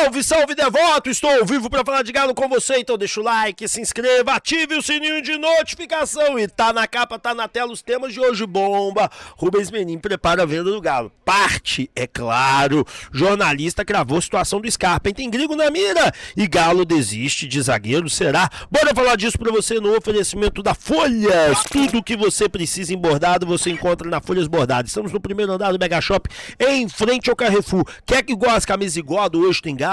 Salve, salve, devoto! Estou ao vivo para falar de Galo com você, então deixa o like, se inscreva, ative o sininho de notificação e tá na capa, tá na tela os temas de hoje, bomba! Rubens Menin prepara a venda do Galo. Parte, é claro, jornalista cravou situação do Scarpa, tem gringo na mira e Galo desiste de zagueiro, será? Bora falar disso para você no oferecimento da Folhas. Tudo o que você precisa em bordado você encontra na Folhas Bordadas. Estamos no primeiro andar do Mega Shop, em frente ao Carrefour. Quer que igual as camisas igual a do Hoje Tem Galo,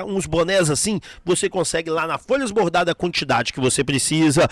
uns bonés assim, você consegue lá na Folhas Bordadas a quantidade que você precisa.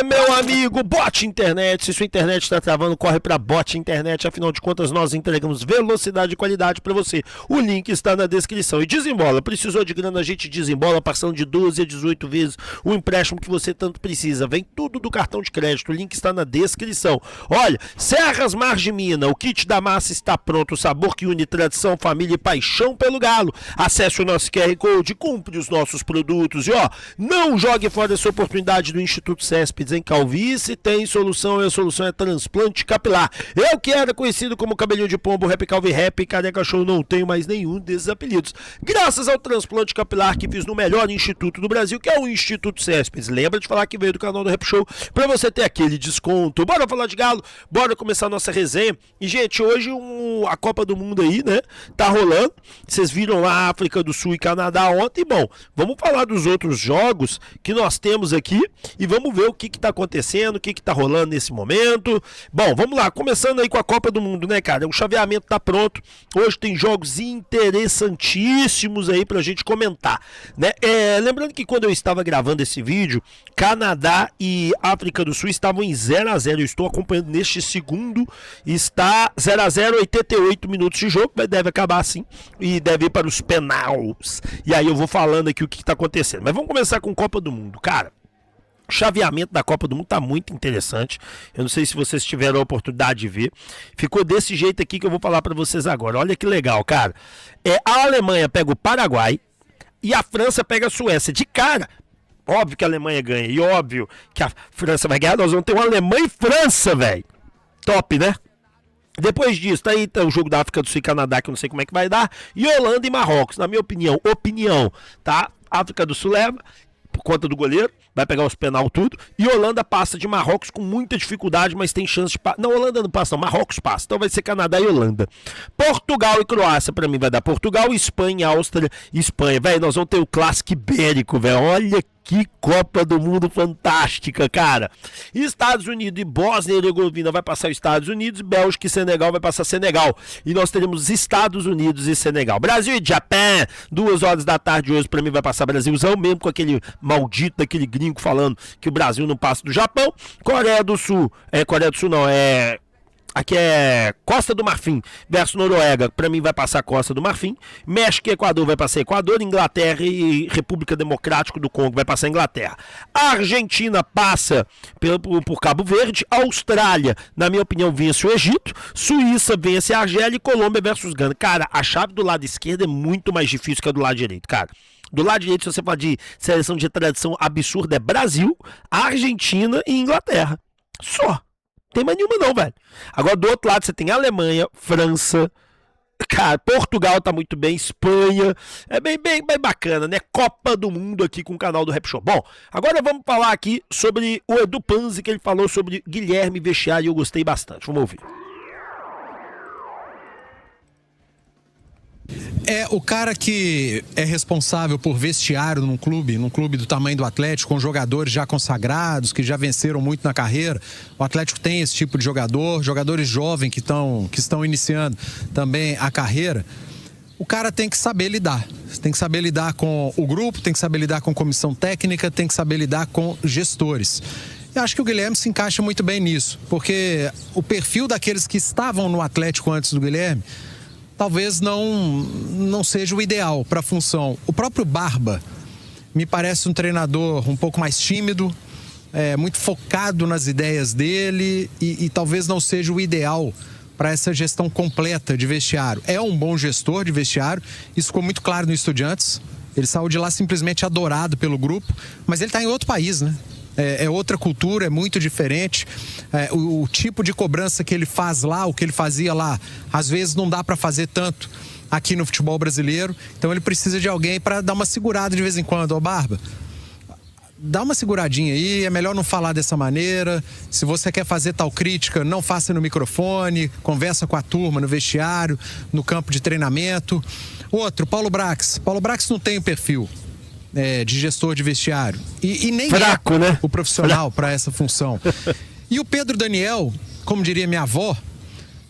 Meu amigo, Bot Internet. Se sua internet está travando, corre para Bot Internet. Afinal de contas, nós entregamos velocidade e qualidade para você. O link está na descrição. E desembola. Precisou de grana, a gente desembola, passando de 12 a 18 vezes o empréstimo que você tanto precisa. Vem tudo do cartão de crédito. O link está na descrição. Olha, Serras Margimina, o kit da massa está pronto. O sabor que une tradição, família e paixão pelo Galo. Acesse o nosso QR Code, compre os nossos produtos e ó, não jogue fora essa oportunidade do Instituto Céspides em Calvície, tem solução e a solução é transplante capilar. Eu que era conhecido como Cabelinho de Pombo, Rap Calvi Rap, Careca Show, não tenho mais nenhum desses apelidos. Graças ao transplante capilar que fiz no melhor instituto do Brasil, que é o Instituto Céspides. Lembra de falar que veio do canal do Rap Show pra você ter aquele desconto. Bora falar de Galo, bora começar a nossa resenha. E gente, hoje a Copa do Mundo aí, né, tá rolando. Vocês viram lá África do Sul e Canadá ontem. Bom, vamos falar dos outros jogos que nós temos aqui e vamos ver o que está acontecendo, o que está rolando nesse momento. Bom, vamos lá, começando aí com a Copa do Mundo, né, cara? O chaveamento tá pronto. Hoje tem jogos interessantíssimos aí pra gente comentar, né? Lembrando que quando eu estava gravando esse vídeo, Canadá e África do Sul estavam em 0-0. Eu estou acompanhando neste segundo, está 0-0, 88 minutos de jogo, mas deve acabar assim e deve ir para os penais. E aí eu vou falando aqui o que está acontecendo. Mas vamos começar com Copa do Mundo, cara. O chaveamento da Copa do Mundo tá muito interessante. Eu não sei se vocês tiveram a oportunidade de ver. Ficou desse jeito aqui que eu vou falar para vocês agora. Olha que legal, cara. A Alemanha pega o Paraguai e a França pega a Suécia. De cara, óbvio que a Alemanha ganha e óbvio que a França vai ganhar. Nós vamos ter uma Alemanha e França, velho. Top, né? Depois disso, tá aí tá o jogo da África do Sul e Canadá, que eu não sei como é que vai dar. E Holanda e Marrocos, na minha opinião, tá? África do Sul leva, por conta do goleiro, vai pegar os penal tudo. E Holanda passa de Marrocos com muita dificuldade, mas tem chance de passar. Não, Holanda não passa, não, Marrocos passa. Então vai ser Canadá e Holanda. Portugal e Croácia, pra mim vai dar Portugal, Espanha, Áustria e Espanha. Velho, nós vamos ter o clássico ibérico, velho. Olha que Copa do Mundo fantástica, cara. Estados Unidos e Bósnia e Herzegovina vai passar os Estados Unidos, Bélgica e Senegal vai passar Senegal. E nós teremos Estados Unidos e Senegal. Brasil e Japão, 2 horas da tarde hoje, pra mim vai passar Brasilzão, mesmo com aquele maldito daquele gringo falando que o Brasil não passa do Japão. Coreia do Sul não, aqui é Costa do Marfim versus Noruega, pra mim vai passar Costa do Marfim. México e Equador vai passar Equador. Inglaterra e República Democrática do Congo vai passar Inglaterra. A Argentina passa por Cabo Verde. Austrália, na minha opinião, vence o Egito. Suíça vence a Argélia e Colômbia versus Gana. Cara, a chave do lado esquerdo é muito mais difícil que a do lado direito, cara. Do lado direito, se você falar de seleção de tradição absurda, é Brasil, Argentina e Inglaterra. Só. Tem mais nenhuma não, velho. Agora do outro lado você tem Alemanha, França, cara, Portugal tá muito bem, Espanha, é bem bacana, né? Copa do Mundo aqui com o canal do Rap Show. Bom, agora vamos falar aqui sobre o Edu Panzi, que ele falou sobre Guilherme Vestiário e eu gostei bastante. Vamos ouvir. É o cara que é responsável por vestiário num clube do tamanho do Atlético, com jogadores já consagrados, que já venceram muito na carreira. O Atlético tem esse tipo de jogador, jogadores jovens que estão iniciando também a carreira. O cara tem que saber lidar. Tem que saber lidar com o grupo, tem que saber lidar com comissão técnica, tem que saber lidar com gestores. Eu acho que o Guilherme se encaixa muito bem nisso, porque o perfil daqueles que estavam no Atlético antes do Guilherme talvez não seja o ideal para a função. O próprio Barba me parece um treinador um pouco mais tímido, muito focado nas ideias dele e talvez não seja o ideal para essa gestão completa de vestiário. É um bom gestor de vestiário, isso ficou muito claro no Estudiantes. Ele saiu de lá simplesmente adorado pelo grupo, mas ele está em outro país, né? É outra cultura, é muito diferente. O tipo de cobrança que ele faz lá, o que ele fazia lá, às vezes não dá para fazer tanto aqui no futebol brasileiro. Então ele precisa de alguém para dar uma segurada de vez em quando. Ô, Barba, dá uma seguradinha aí, é melhor não falar dessa maneira. Se você quer fazer tal crítica, não faça no microfone, conversa com a turma no vestiário, no campo de treinamento. Outro, Paulo Brax. Paulo Brax não tem o perfil de gestor de vestiário. E nem fraco, né? O profissional para essa função. E o Pedro Daniel, como diria minha avó,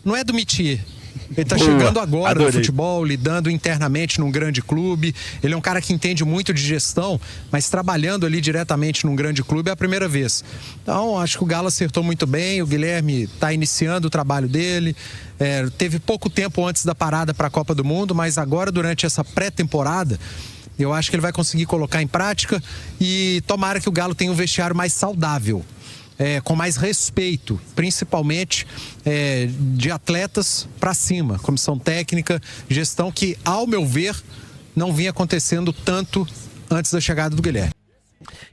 não é do métier. Ele está chegando agora no futebol, lidando internamente num grande clube. Ele é um cara que entende muito de gestão, mas trabalhando ali diretamente num grande clube é a primeira vez. Então, acho que o Galo acertou muito bem. O Guilherme está iniciando o trabalho dele. Teve pouco tempo antes da parada para a Copa do Mundo, mas agora, durante essa pré-temporada, eu acho que ele vai conseguir colocar em prática e tomara que o Galo tenha um vestiário mais saudável. Com mais respeito, principalmente de atletas para cima, comissão técnica, gestão, que, ao meu ver, não vinha acontecendo tanto antes da chegada do Guilherme.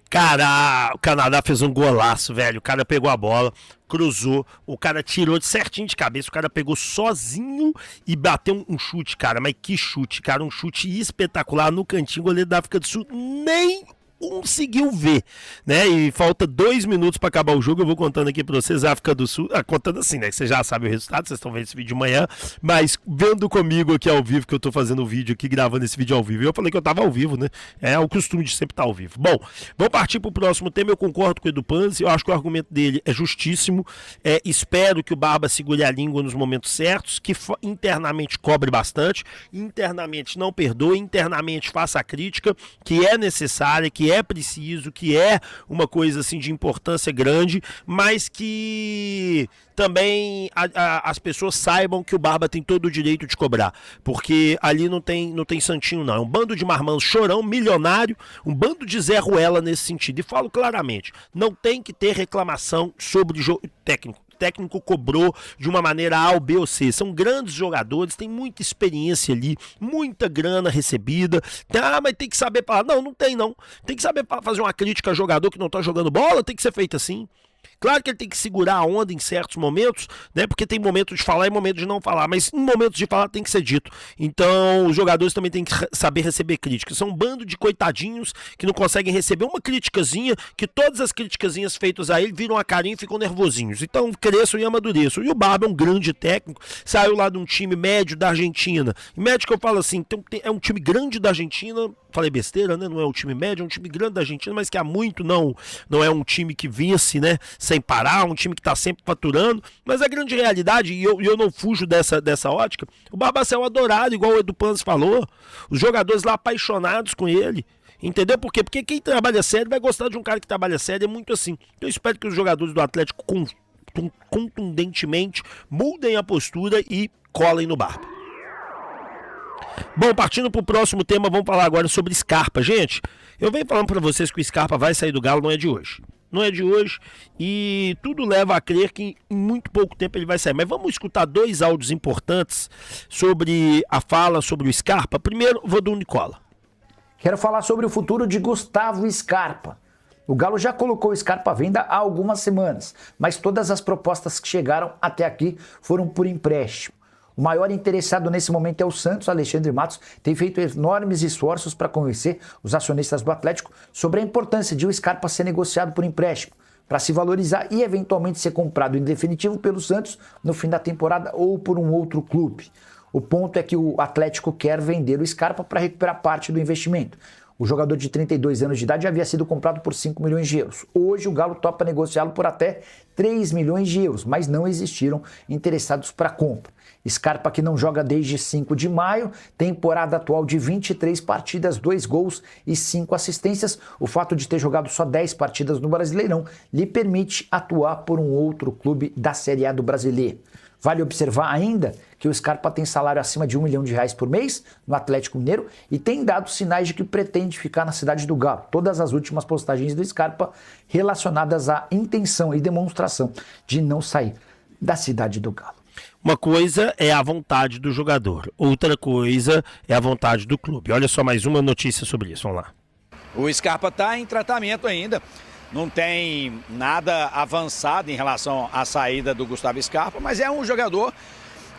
Cara, o Canadá fez um golaço, velho. O cara pegou a bola, cruzou, o cara tirou certinho de cabeça, o cara pegou sozinho e bateu um chute, cara. Mas que chute, cara, um chute espetacular no cantinho. O goleiro da África do Sul nem conseguiu ver, né? E falta 2 minutos para acabar o jogo. Eu vou contando aqui para vocês, África do Sul, contando assim, né? Vocês já sabem o resultado, vocês estão vendo esse vídeo de manhã, mas vendo comigo aqui ao vivo, que eu tô fazendo o vídeo aqui, gravando esse vídeo ao vivo. Eu falei que eu tava ao vivo, né? É o costume de sempre estar ao vivo. Bom, vamos partir pro próximo tema. Eu concordo com o Edu Panzi, eu acho que o argumento dele é justíssimo. Espero que o Barba segure a língua nos momentos certos, que internamente cobre bastante, internamente não perdoe, internamente faça a crítica que é necessária, que é preciso, que é uma coisa assim de importância grande, mas que também as pessoas saibam que o Barba tem todo o direito de cobrar, porque ali não tem santinho não, é um bando de marmanjos chorão, milionário, um bando de Zé Ruela nesse sentido, e falo claramente, não tem que ter reclamação sobre o jogo técnico. O técnico cobrou de uma maneira A ou B ou C. São grandes jogadores, tem muita experiência ali, muita grana recebida. Mas tem que saber falar. Não tem não. Tem que saber fazer uma crítica a jogador que não tá jogando bola, tem que ser feito assim. Claro que ele tem que segurar a onda em certos momentos, né? Porque tem momento de falar e momento de não falar, mas em momentos de falar tem que ser dito. Então, os jogadores também têm que saber receber críticas. São um bando de coitadinhos que não conseguem receber uma criticazinha, que todas as criticazinhas feitas a ele viram a carinha e ficam nervosinhos. Então, cresçam e amadureçam. E o Barba é um grande técnico, saiu lá de um time médio da Argentina. E médio que eu falo assim, é um time grande da Argentina. Falei besteira, né? Não é um time médio, é um time grande da Argentina, mas que há muito não é um time que vence, né? Sem parar, um time que está sempre faturando. Mas a grande realidade, e eu não fujo dessa ótica, o Barbacel é adorado, igual o Edu Panzi falou. Os jogadores lá apaixonados com ele. Entendeu por quê? Porque quem trabalha sério vai gostar de um cara que trabalha sério, é muito assim. Eu espero que os jogadores do Atlético contundentemente mudem a postura e colem no Barba. Bom, partindo para o próximo tema, vamos falar agora sobre Scarpa. Gente, eu venho falando para vocês que o Scarpa vai sair do Galo, não é de hoje. Não é de hoje e tudo leva a crer que em muito pouco tempo ele vai sair. Mas vamos escutar 2 áudios importantes sobre a fala sobre o Scarpa. Primeiro, vou do Nicola. Quero falar sobre o futuro de Gustavo Scarpa. O Galo já colocou o Scarpa à venda há algumas semanas, mas todas as propostas que chegaram até aqui foram por empréstimo. O maior interessado nesse momento é o Santos. Alexandre Matos tem feito enormes esforços para convencer os acionistas do Atlético sobre a importância de o Scarpa ser negociado por empréstimo, para se valorizar e eventualmente ser comprado em definitivo pelo Santos no fim da temporada ou por um outro clube. O ponto é que o Atlético quer vender o Scarpa para recuperar parte do investimento. O jogador de 32 anos de idade havia sido comprado por 5 milhões de euros. Hoje o Galo topa negociá-lo por até 3 milhões de euros, mas não existiram interessados para compra. Scarpa, que não joga desde 5 de maio, temporada atual de 23 partidas, 2 gols e 5 assistências. O fato de ter jogado só 10 partidas no Brasileirão lhe permite atuar por um outro clube da Série A do Brasileiro. Vale observar ainda que o Scarpa tem salário acima de R$1 milhão por mês no Atlético Mineiro e tem dado sinais de que pretende ficar na cidade do Galo. Todas as últimas postagens do Scarpa relacionadas à intenção e demonstração de não sair da cidade do Galo. Uma coisa é a vontade do jogador, outra coisa é a vontade do clube. Olha só mais uma notícia sobre isso, vamos lá. O Scarpa está em tratamento ainda. Não tem nada avançado em relação à saída do Gustavo Scarpa, mas é um jogador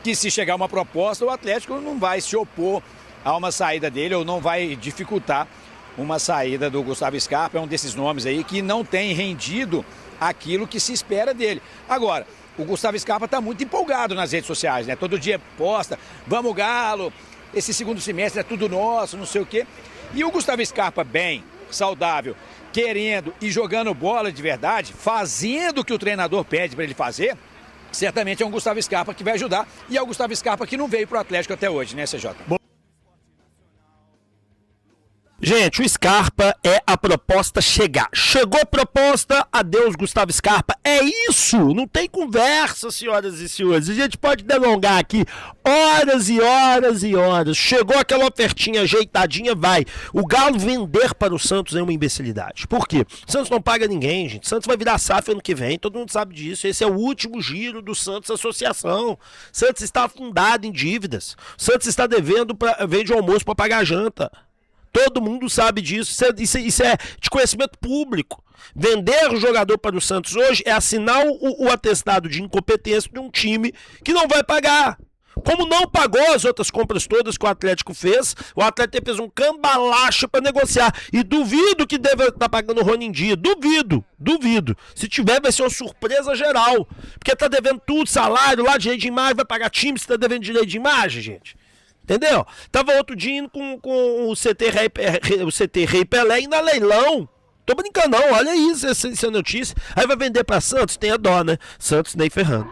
que se chegar uma proposta, o Atlético não vai se opor a uma saída dele ou não vai dificultar uma saída do Gustavo Scarpa. É um desses nomes aí que não tem rendido aquilo que se espera dele. Agora, o Gustavo Scarpa está muito empolgado nas redes sociais, né? Todo dia posta, vamos Galo, esse segundo semestre é tudo nosso, não sei o quê. E o Gustavo Scarpa bem, saudável, querendo e jogando bola de verdade, fazendo o que o treinador pede para ele fazer, certamente é um Gustavo Scarpa que vai ajudar. E é o Gustavo Scarpa que não veio para o Atlético até hoje, né, CJ? Gente, o Scarpa é a proposta chegar. Chegou a proposta, adeus Gustavo Scarpa. É isso, não tem conversa, senhoras e senhores. A gente pode delongar aqui horas e horas e horas. Chegou aquela ofertinha ajeitadinha, vai. O Galo vender para o Santos é uma imbecilidade. Por quê? O Santos não paga ninguém, gente. O Santos vai virar SAF ano que vem, todo mundo sabe disso. Esse é o último giro do Santos Associação. O Santos está afundado em dívidas. O Santos está devendo vende almoço para pagar janta. Todo mundo sabe disso, isso é de conhecimento público. Vender o jogador para o Santos hoje é assinar o atestado de incompetência de um time que não vai pagar. Como não pagou as outras compras todas que o Atlético fez, o Atlético fez um cambalacho para negociar. E duvido que deve estar pagando o Rony Dia. Duvido. Se tiver, vai ser uma surpresa geral. Porque tá devendo tudo, salário, lá direito de imagem, vai pagar time se tá devendo direito de imagem, gente. Entendeu? Tava outro dia indo com o CT Rei Pelé indo a leilão. Tô brincando não, olha isso, essa notícia. Aí vai vender pra Santos, tem a dó, né? Santos nem ferrando.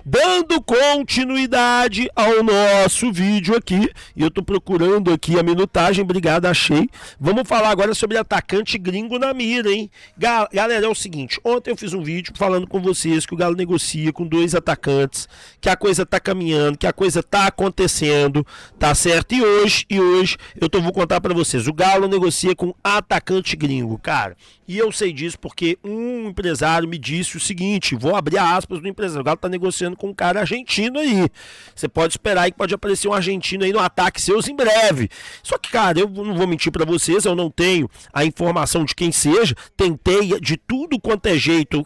Dando continuidade ao nosso vídeo aqui, e eu tô procurando aqui a minutagem, obrigado, achei. Vamos falar agora sobre atacante gringo na mira, hein? Galera, é o seguinte, ontem eu fiz um vídeo falando com vocês que o Galo negocia com 2 atacantes, que a coisa tá caminhando, que a coisa tá acontecendo, tá certo? E hoje vou contar pra vocês, o Galo negocia com atacante gringo, cara. E eu sei disso porque um empresário me disse o seguinte, vou abrir aspas do empresário, o Galo tá negociando com um cara argentino aí. Você pode esperar aí que pode aparecer um argentino aí no ataque seus em breve. Só que, cara, eu não vou mentir pra vocês, eu não tenho a informação de quem seja, tentei de tudo quanto é jeito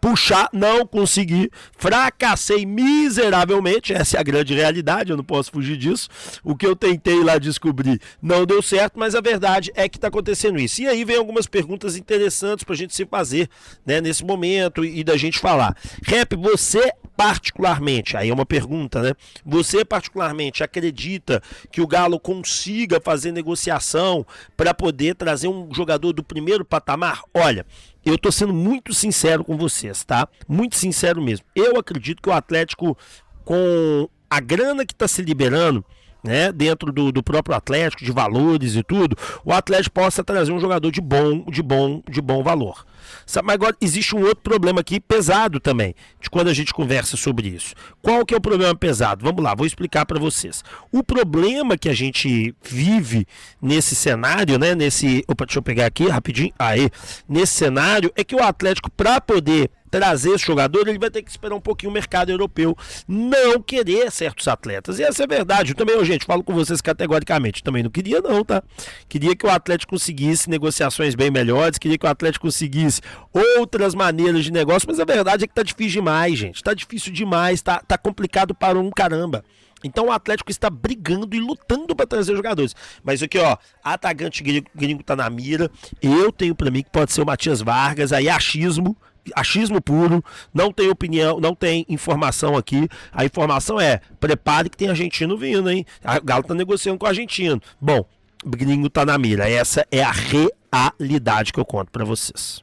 puxar, não consegui, fracassei miseravelmente, essa é a grande realidade, eu não posso fugir disso. O que eu tentei lá descobrir não deu certo, mas a verdade é que está acontecendo isso. E aí vem algumas perguntas interessantes para a gente se fazer, né, nesse momento e da gente falar. Rap, você particularmente, aí é uma pergunta, né? Você particularmente acredita que o Galo consiga fazer negociação para poder trazer um jogador do primeiro patamar? Olha, eu tô sendo muito sincero com vocês, tá? Muito sincero mesmo. Eu acredito que o Atlético, com a grana que está se liberando, né, dentro do próprio Atlético, de valores e tudo, o Atlético possa trazer um jogador de bom valor. Mas agora existe um outro problema aqui pesado também, de quando a gente conversa sobre isso. Qual que é o problema pesado? Vamos lá, vou explicar para vocês. O problema que a gente vive nesse cenário, né, opa, deixa eu pegar aqui rapidinho, nesse cenário, é que o Atlético, para poder trazer esse jogador, ele vai ter que esperar um pouquinho o mercado europeu não querer certos atletas. E essa é a verdade. Eu também, gente, falo com vocês categoricamente. Também não queria não, tá? Queria que o Atlético conseguisse negociações bem melhores, queria que o Atlético conseguisse outras maneiras de negócio, mas a verdade é que tá difícil demais, gente. Tá difícil demais, tá complicado para um caramba. Então o Atlético está brigando e lutando para trazer jogadores. Mas aqui, ó, atacante gringo tá na mira. Eu tenho para mim que pode ser o Matias Vargas, aí achismo puro, não tem opinião, não tem informação aqui. A informação é, prepare que tem argentino vindo, hein? O Galo tá negociando com o argentino. Bom, o gringo tá na mira. Essa é a realidade que eu conto para vocês.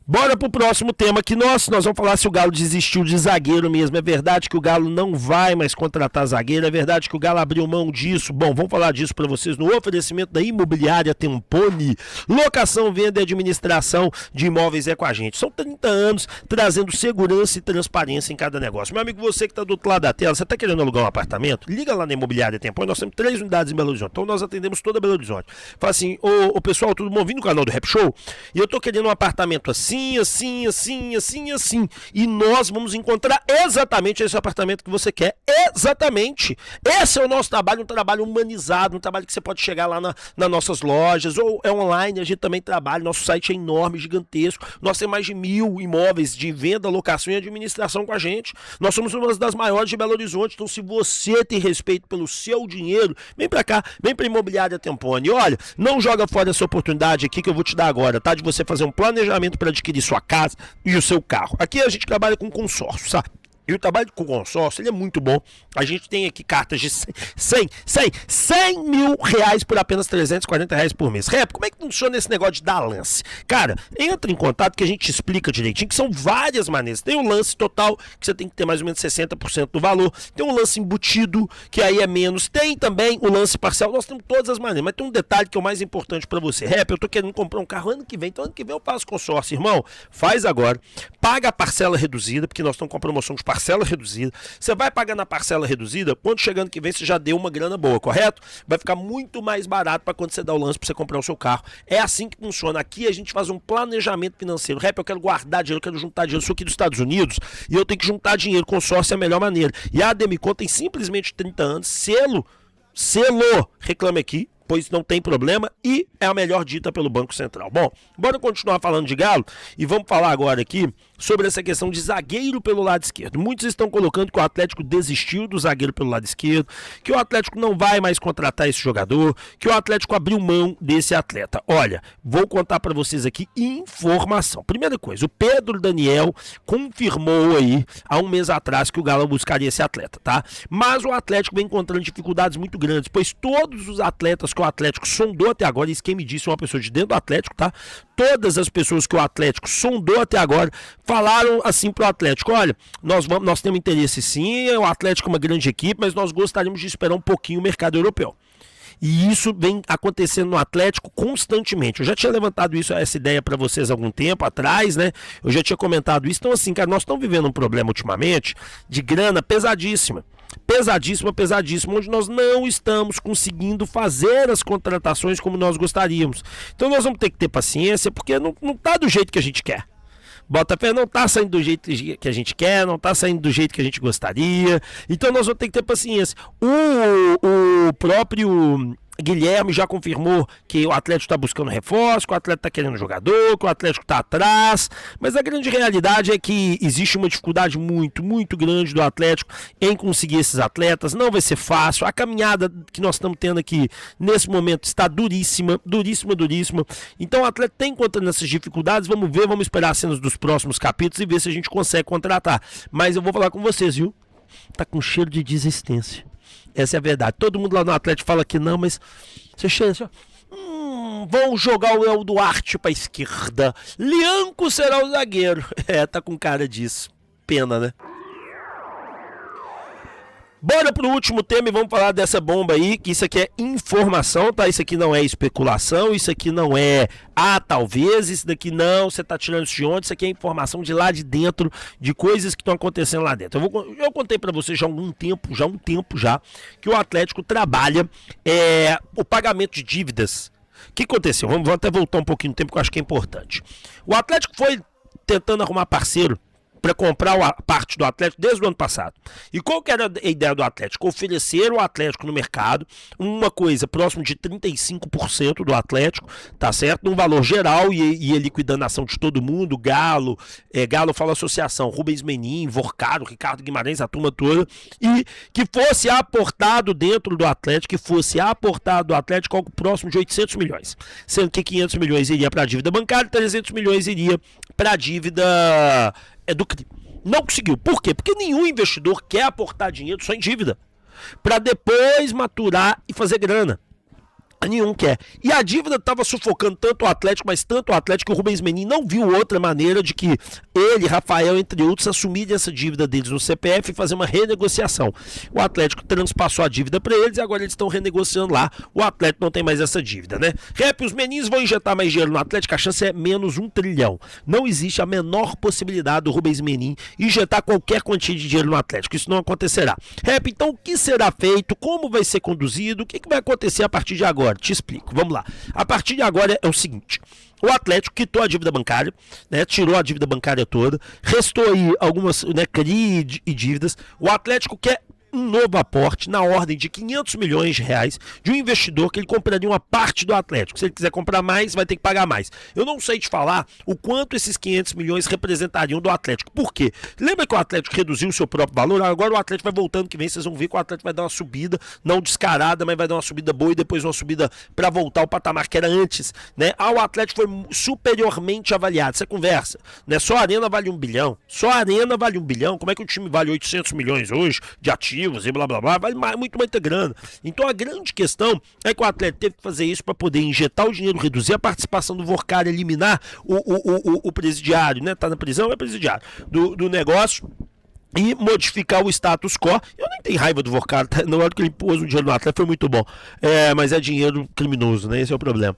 Bora pro próximo tema aqui nós vamos falar se o Galo desistiu de zagueiro mesmo. É verdade que o Galo não vai mais contratar zagueiro, é verdade que o Galo abriu mão disso. Bom, vamos falar disso para vocês no oferecimento da Imobiliária Tempone. Locação, venda e administração de imóveis é com a gente. São 30 anos trazendo segurança e transparência em cada negócio. Meu amigo, você que está do outro lado da tela, você está querendo alugar um apartamento? Liga lá na Imobiliária Tempone, nós temos 3 unidades em Belo Horizonte, então nós atendemos toda Belo Horizonte. Fala assim, ô pessoal, tudo bom? Vim no canal do Rap Show e eu tô querendo um apartamento assim, assim, assim, assim, assim, assim. E nós vamos encontrar exatamente esse apartamento que você quer. Exatamente. Esse é o nosso trabalho, um trabalho humanizado, um trabalho que você pode chegar lá nas nossas lojas, ou é online, a gente também trabalha. Nosso site é enorme, gigantesco. Nós temos mais de 1.000 imóveis de venda, locação e administração com a gente. Nós somos uma das maiores de Belo Horizonte. Então, se você tem respeito pelo seu dinheiro, vem pra cá, vem pra Imobiliária Tempone. Olha, não joga fora essa oportunidade aqui que eu vou te dar agora, tá? De você fazer um planejamento para adquirir sua casa e o seu carro. Aqui a gente trabalha com consórcio, sabe? E o trabalho com o consórcio, ele é muito bom. A gente tem aqui cartas de 100 mil reais por apenas 340 reais por mês. Rep, como é que funciona esse negócio de dar lance? Cara, entra em contato que a gente explica direitinho, que são várias maneiras. Tem o lance total, que você tem que ter mais ou menos 60% do valor. Tem um lance embutido, que aí é menos. Tem também o lance parcial. Nós temos todas as maneiras. Mas tem um detalhe que é o mais importante para você. Rep, eu tô querendo comprar um carro ano que vem. Então ano que vem eu faço consórcio. Irmão, faz agora. Paga a parcela reduzida, porque nós estamos com a promoção de parcela reduzida. Você vai pagar na parcela reduzida, quando chegando que vem você já deu uma grana boa, correto? Vai ficar muito mais barato para quando você dá o lance para você comprar o seu carro. É assim que funciona. Aqui a gente faz um planejamento financeiro. Rep, eu quero guardar dinheiro, eu quero juntar dinheiro. Eu sou aqui dos Estados Unidos e eu tenho que juntar dinheiro. Consórcio é a melhor maneira. E a Ademicon tem simplesmente 30 anos. Selo, reclame aqui, pois não tem problema e é a melhor dita pelo Banco Central. Bom, bora continuar falando de Galo e vamos falar agora aqui sobre essa questão de zagueiro pelo lado esquerdo. Muitos estão colocando que o Atlético desistiu do zagueiro pelo lado esquerdo, que o Atlético não vai mais contratar esse jogador, que o Atlético abriu mão desse atleta. Olha, vou contar para vocês aqui informação. Primeira coisa, o Pedro Daniel confirmou aí há um mês atrás que o Galo buscaria esse atleta, tá? Mas o Atlético vem encontrando dificuldades muito grandes, pois todos os atletas que o Atlético sondou até agora, isso quem me disse é uma pessoa de dentro do Atlético, tá? Todas as pessoas que o Atlético sondou até agora falaram assim pro Atlético: olha, nós temos interesse sim, o Atlético é uma grande equipe, mas nós gostaríamos de esperar um pouquinho o mercado europeu. E isso vem acontecendo no Atlético constantemente. Eu já tinha levantado essa ideia para vocês há algum tempo atrás, né? Eu já tinha comentado isso. Então, assim, cara, nós estamos vivendo um problema ultimamente de grana pesadíssima. Pesadíssima, onde nós não estamos conseguindo fazer as contratações como nós gostaríamos. Então nós vamos ter que ter paciência, porque não tá do jeito que a gente quer. Botafé não tá saindo do jeito que a gente quer, não tá saindo do jeito que a gente gostaria. Então nós vamos ter que ter paciência. O próprio Guilherme já confirmou que o Atlético está buscando reforço, que o Atlético está querendo jogador, que o Atlético está atrás, mas a grande realidade é que existe uma dificuldade muito, muito grande do Atlético em conseguir esses atletas. Não vai ser fácil, a caminhada que nós estamos tendo aqui nesse momento está duríssima. Então o Atlético está encontrando essas dificuldades. Vamos ver, vamos esperar as cenas dos próximos capítulos e ver se a gente consegue contratar. Mas eu vou falar com vocês, viu? Tá com cheiro de desistência. Essa é a verdade. Todo mundo lá no Atlético fala que não, mas você chega assim, vão jogar o El Duarte pra esquerda. Lianco será o zagueiro. Tá com cara disso. Pena, né? Bora pro último tema e vamos falar dessa bomba aí, que isso aqui é informação, tá? Isso aqui não é especulação, isso aqui não é talvez, isso daqui não, você tá tirando isso de onde? Isso aqui é informação de lá de dentro, de coisas que estão acontecendo lá dentro. Eu contei pra vocês já há um tempo já, que o Atlético trabalha o pagamento de dívidas. O que aconteceu? Vamos até voltar um pouquinho no tempo, que eu acho que é importante. O Atlético foi tentando arrumar parceiro para comprar a parte do Atlético desde o ano passado. E qual que era a ideia do Atlético? Oferecer o Atlético no mercado uma coisa próximo de 35% do Atlético, tá certo? Num valor geral, e liquidando a ação de todo mundo, Galo, Galo fala associação, Rubens Menin, Vorcado, Ricardo Guimarães, a turma toda, e que fosse aportado dentro do Atlético, algo próximo de 800 milhões, sendo que 500 milhões iria para a dívida bancária, 300 milhões iria para a dívida do CRI. Não conseguiu. Por quê? Porque nenhum investidor quer aportar dinheiro só em dívida para depois maturar e fazer grana. Nenhum quer. E a dívida estava sufocando tanto o Atlético, mas tanto o Atlético, que o Rubens Menin não viu outra maneira de que ele, Rafael, entre outros, assumirem essa dívida deles no CPF e fazer uma renegociação. O Atlético transpassou a dívida para eles e agora eles estão renegociando lá. O Atlético não tem mais essa dívida, né? Rep, os Menins vão injetar mais dinheiro no Atlético, a chance é menos 1 trilhão. Não existe a menor possibilidade do Rubens Menin injetar qualquer quantia de dinheiro no Atlético. Isso não acontecerá. Rep, então o que será feito? Como vai ser conduzido? O que vai acontecer a partir de agora? agora? Te explico, vamos lá. A partir de agora é o seguinte: o Atlético quitou a dívida bancária, né, tirou a dívida bancária toda, restou aí algumas, né, CRI e dívidas. O Atlético quer um novo aporte na ordem de 500 milhões de reais de um investidor que ele compraria uma parte do Atlético. Se ele quiser comprar mais, vai ter que pagar mais. Eu não sei te falar o quanto esses 500 milhões representariam do Atlético. Por quê? Lembra que o Atlético reduziu o seu próprio valor? Agora o Atlético vai voltando que vem, vocês vão ver que o Atlético vai dar uma subida, não descarada, mas vai dar uma subida boa e depois uma subida para voltar ao patamar que era antes, né? O Atlético foi superiormente avaliado. Você conversa, né? Só a Arena vale 1 bilhão. Só a Arena vale 1 bilhão. Como é que o time vale 800 milhões hoje de ativos e blá blá blá? Vale muito mais grana. Então a grande questão é que o Atlético teve que fazer isso para poder injetar o dinheiro, reduzir a participação do Vorcar, eliminar o presidiário, né? Tá na prisão, é presidiário do negócio, e modificar o status quo. Eu nem tenho raiva do Vorcar, tá? Na hora que ele pôs o dinheiro no Atlético foi muito bom. Mas é dinheiro criminoso, né? Esse é o problema.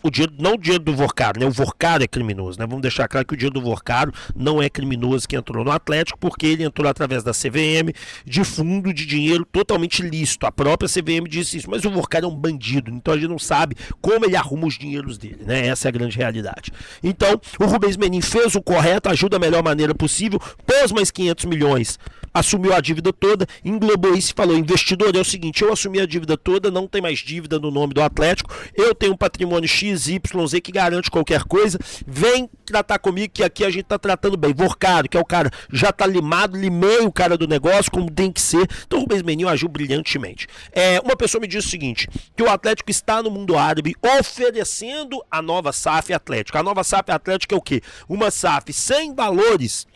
O dinheiro, não o dinheiro do Vorcaro, né? O Vorcaro é criminoso, né? Vamos deixar claro que o dinheiro do Vorcaro não é criminoso que entrou no Atlético, porque ele entrou através da CVM, de fundo de dinheiro totalmente lícito. A própria CVM disse isso, mas o Vorcaro é um bandido, então a gente não sabe como ele arruma os dinheiros dele, né? Essa é a grande realidade. Então, o Rubens Menin fez o correto, ajuda da melhor maneira possível, pôs mais 500 milhões, assumiu a dívida toda, englobou isso e falou: investidor, é o seguinte, eu assumi a dívida toda, não tem mais dívida no nome do Atlético, eu tenho um patrimônio XYZ que garante qualquer coisa, vem tratar comigo que aqui a gente tá tratando bem. Vorcaro, que é o cara, já tá limado, limei o cara do negócio como tem que ser. Então o Rubens Menin agiu brilhantemente. Uma pessoa me disse o seguinte, que o Atlético está no mundo árabe oferecendo a nova SAF Atlético. A nova SAF Atlético é o quê? Uma SAF sem valores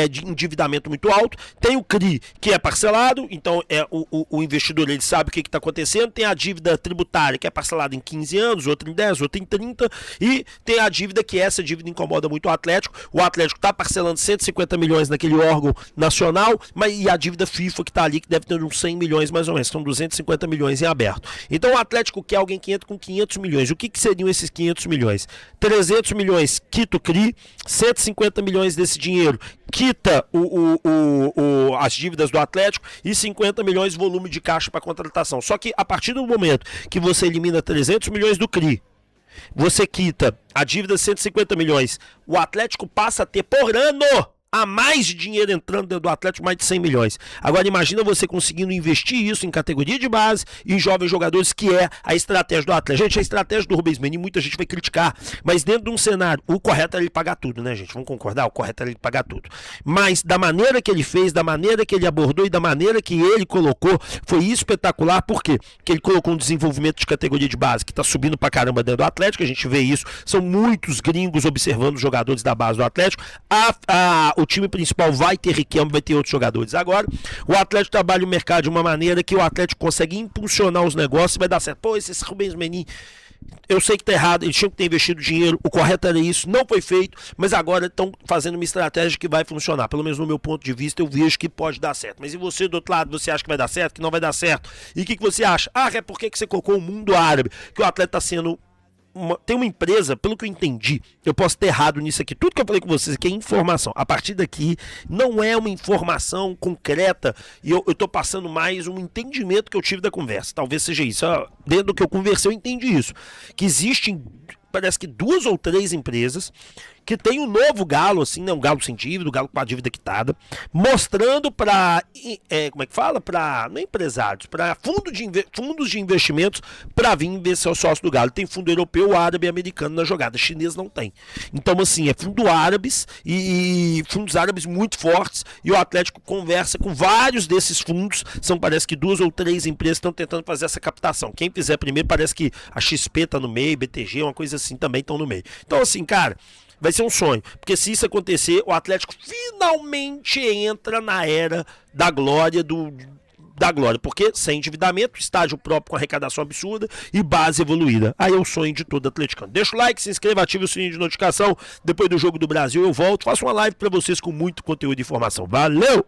de endividamento muito alto, tem o CRI que é parcelado, então o investidor ele sabe o que está acontecendo, tem a dívida tributária que é parcelada em 15 anos, outra em 10, outra em 30, e tem a dívida que essa dívida incomoda muito o Atlético está parcelando 150 milhões naquele órgão nacional, e a dívida FIFA que está ali, que deve ter uns 100 milhões mais ou menos, são 250 milhões em aberto. Então o Atlético quer alguém que entra com 500 milhões, o que seriam esses 500 milhões? 300 milhões quita o CRI, 150 milhões desse dinheiro quita as dívidas do Atlético e 50 milhões volume de caixa para contratação. Só que a partir do momento que você elimina 300 milhões do CRI, você quita a dívida de 150 milhões, o Atlético passa a ter por ano a mais de dinheiro entrando dentro do Atlético, mais de 100 milhões. Agora imagina você conseguindo investir isso em categoria de base e em jovens jogadores, que é a estratégia do Atlético. Gente, a estratégia do Rubens Menin, muita gente vai criticar, mas dentro de um cenário, o correto é ele pagar tudo, né, gente? Vamos concordar? O correto é ele pagar tudo. Mas da maneira que ele fez, da maneira que ele abordou e da maneira que ele colocou, foi espetacular. Por quê? Porque ele colocou um desenvolvimento de categoria de base que tá subindo pra caramba dentro do Atlético, a gente vê isso, são muitos gringos observando os jogadores da base do Atlético. O time principal vai ter Riquelme, vai ter outros jogadores. Agora, o Atlético trabalha o mercado de uma maneira que o Atlético consegue impulsionar os negócios e vai dar certo. Pô, esse Rubens Menin, eu sei que tá errado, eles tinham que ter investido dinheiro, o correto era isso, não foi feito, mas agora estão fazendo uma estratégia que vai funcionar. Pelo menos no meu ponto de vista, eu vejo que pode dar certo. Mas e você, do outro lado, você acha que vai dar certo, que não vai dar certo? E o que você acha? É porque você colocou o mundo árabe, que o Atlético tá sendo... Tem uma empresa, pelo que eu entendi, eu posso ter errado nisso aqui, tudo que eu falei com vocês aqui é informação, a partir daqui não é uma informação concreta, e eu tô passando mais um entendimento que eu tive da conversa, talvez seja isso, dentro do que eu conversei eu entendi isso, que existem, parece que 2 ou 3 empresas que tem um novo Galo, assim, né? Um Galo sem dívida, um Galo com a dívida quitada, mostrando para, como é que fala? Para, não é empresários, para fundos de investimentos para vir ver seu sócio do Galo. Tem fundo europeu, árabe e americano na jogada, chinês não tem. Então, assim, é fundo árabes e fundos árabes muito fortes, e o Atlético conversa com vários desses fundos, parece que 2 ou 3 empresas estão tentando fazer essa captação. Quem fizer primeiro, parece que a XP tá no meio, BTG, uma coisa assim, também estão no meio. Então, assim, cara, vai ser um sonho, porque se isso acontecer, o Atlético finalmente entra na era da glória porque sem endividamento, estágio próprio com arrecadação absurda e base evoluída. Aí é o sonho de todo atleticano. Deixa o like, se inscreva, ative o sininho de notificação. Depois do Jogo do Brasil eu volto, faço uma live para vocês com muito conteúdo e informação. Valeu!